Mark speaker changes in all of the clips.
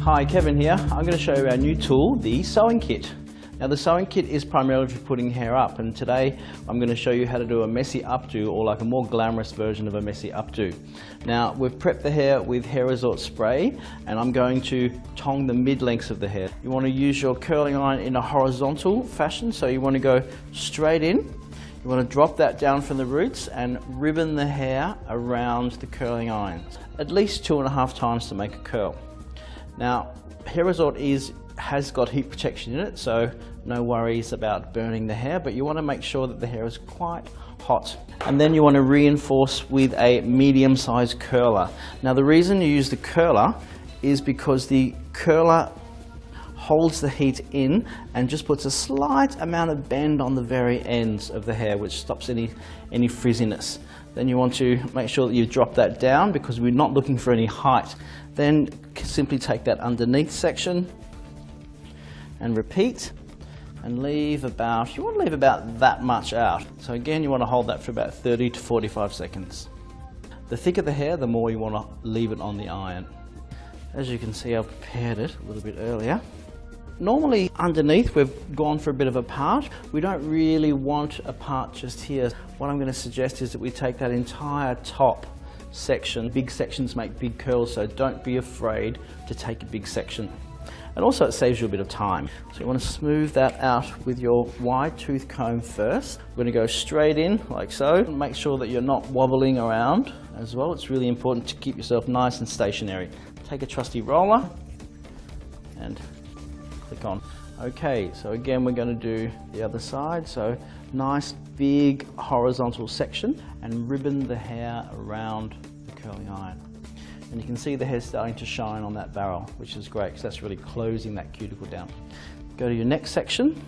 Speaker 1: Hi, Kevin here. I'm going to show you our new tool, the sewing kit. Now the sewing kit is primarily for putting hair up, and today I'm going to show you how to do a messy updo, or like a more glamorous version of a messy updo. Now we've prepped the hair with Hair Resort spray, and I'm going to tong the mid-lengths of the hair. You want to use your curling iron in a horizontal fashion, so you want to go straight in. You want to drop that down from the roots and ribbon the hair around the curling iron, at least 2.5 times to make a curl. Now Hair Resort has got heat protection in it, so no worries about burning the hair, but you want to make sure that the hair is quite hot. And then you want to reinforce with a medium-sized curler. Now the reason you use the curler is because the curler holds the heat in and just puts a slight amount of bend on the very ends of the hair, which stops any frizziness. Then you want to make sure that you drop that down, because we're not looking for any height. Then simply take that underneath section and repeat, and leave about, you want to leave about that much out. So again, you want to hold that for about 30 to 45 seconds. The thicker the hair, the more you want to leave it on the iron. As you can see, I've prepared it a little bit earlier. Normally underneath we've gone for a bit of a part. We don't really want a part just here. What I'm going to suggest is that we take that entire top section. Big sections make big curls, so don't be afraid to take a big section. And also it saves you a bit of time. So you want to smooth that out with your wide tooth comb first. We're going to go straight in like so. Make sure that you're not wobbling around as well. It's really important to keep yourself nice and stationary. Take a trusty roller and click on. Okay, so again we're going to do the other side. So nice big horizontal section, and ribbon the hair around the curling iron. And you can see the hair starting to shine on that barrel, which is great because that's really closing that cuticle down. Go to your next section,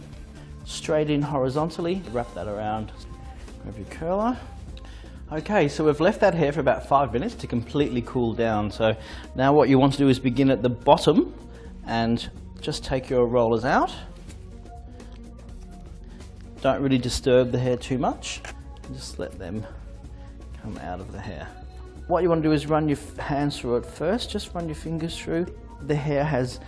Speaker 1: straight in horizontally, wrap that around with your curler. Okay, so we've left that hair for about 5 minutes to completely cool down. So now what you want to do is begin at the bottom and just take your rollers out. Don't really disturb the hair too much, just let them come out of the hair. What you want to do is run your hands through it first, just run your fingers through. The hair has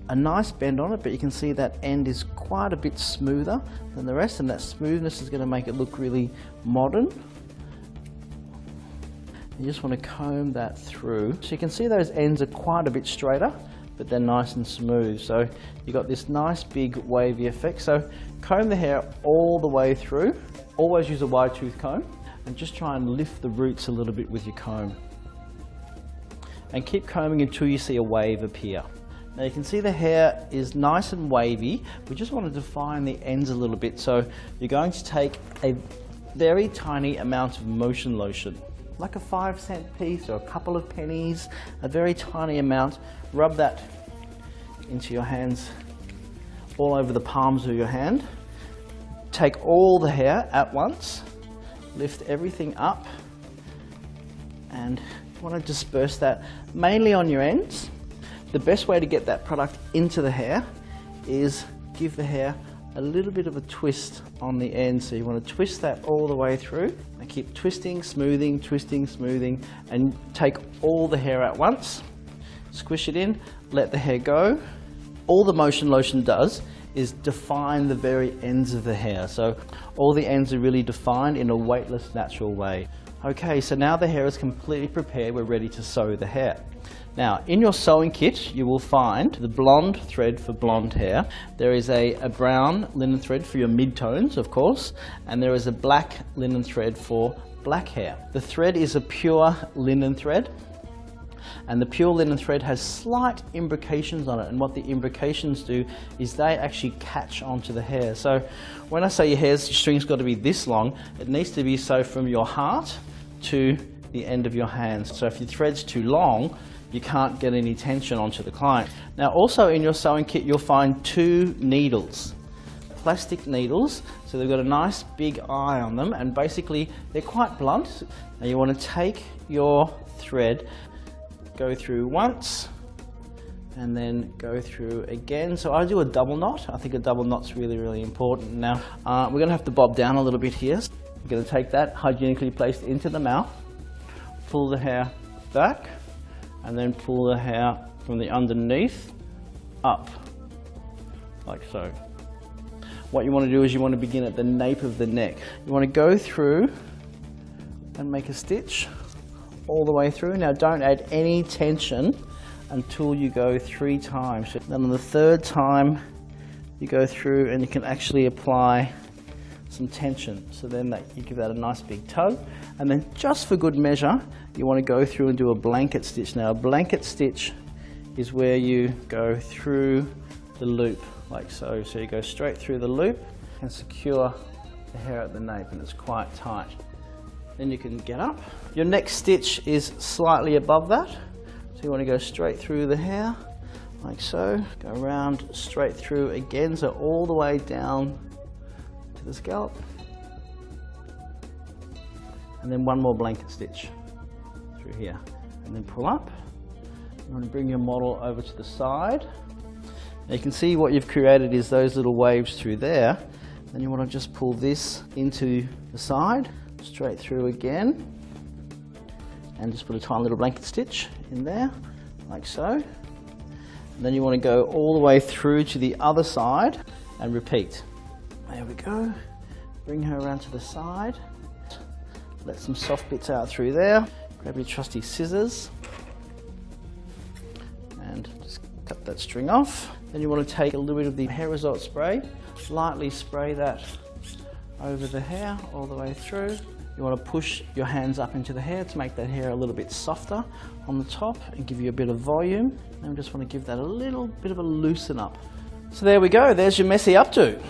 Speaker 1: a nice bend on it, but you can see that end is quite a bit smoother than the rest, and that smoothness is going to make it look really modern. You just want to comb that through. So you can see those ends are quite a bit straighter, but they're nice and smooth. So you've got this nice big wavy effect. So comb the hair all the way through. Always use a wide tooth comb, and just try and lift the roots a little bit with your comb. And keep combing until you see a wave appear. Now you can see the hair is nice and wavy. We just want to define the ends a little bit. So you're going to take a very tiny amount of motion lotion, like a 5-cent piece or a couple of pennies, a very tiny amount. Rub that into your hands, all over the palms of your hand. Take all the hair at once. Lift everything up, and you want to disperse that mainly on your ends. The best way to get that product into the hair is give the hair a little bit of a twist on the end. So you want to twist that all the way through, and keep twisting, smoothing, and take all the hair at once. Squish it in, let the hair go. All the motion lotion does is define the very ends of the hair. So all the ends are really defined in a weightless, natural way. Okay, so now the hair is completely prepared. We're ready to sew the hair. Now, in your sewing kit, you will find the blonde thread for blonde hair. There is a brown linen thread for your mid-tones, of course, and there is a black linen thread for black hair. The thread is a pure linen thread, and the pure linen thread has slight imbrications on it, and what the imbrications do is they actually catch onto the hair. So when I say your string's got to be this long, it needs to be so from your heart to the end of your hands. So if your thread's too long, you can't get any tension onto the client. Now also in your sewing kit you'll find 2 needles, plastic needles. So they've got a nice big eye on them, and basically they're quite blunt. Now you want to take your thread, go through once, and then go through again. So I do a double knot. I think a double knot's really important. Now we're going to have to bob down a little bit here. We're going to take that hygienically placed into the mouth, pull the hair back, and then pull the hair from the underneath up, like so. What you want to do is you want to begin at the nape of the neck. You want to go through and make a stitch all the way through. Now don't add any tension until you go 3 times. Then on the 3rd time you go through and you can actually apply some tension. So then you give that a nice big tug, and then just for good measure you want to go through and do a blanket stitch. Now a blanket stitch is where you go through the loop like so. So you go straight through the loop and secure the hair at the nape, and it's quite tight. Then you can get up. Your next stitch is slightly above that. So you want to go straight through the hair like so. Go around straight through again, so all the way down to the scalp. And then one more blanket stitch through here. And then pull up. You want to bring your model over to the side. Now you can see what you've created is those little waves through there. Then you want to just pull this into the side, straight through again, and just put a tiny little blanket stitch in there, like so. And then you want to go all the way through to the other side and repeat. There we go. Bring her around to the side. Let some soft bits out through there. Grab your trusty scissors and just cut that string off. Then you want to take a little bit of the hair result spray, lightly spray that over the hair all the way through. You want to push your hands up into the hair to make that hair a little bit softer on the top and give you a bit of volume. And we just want to give that a little bit of a loosen up. So there we go, there's your messy updo.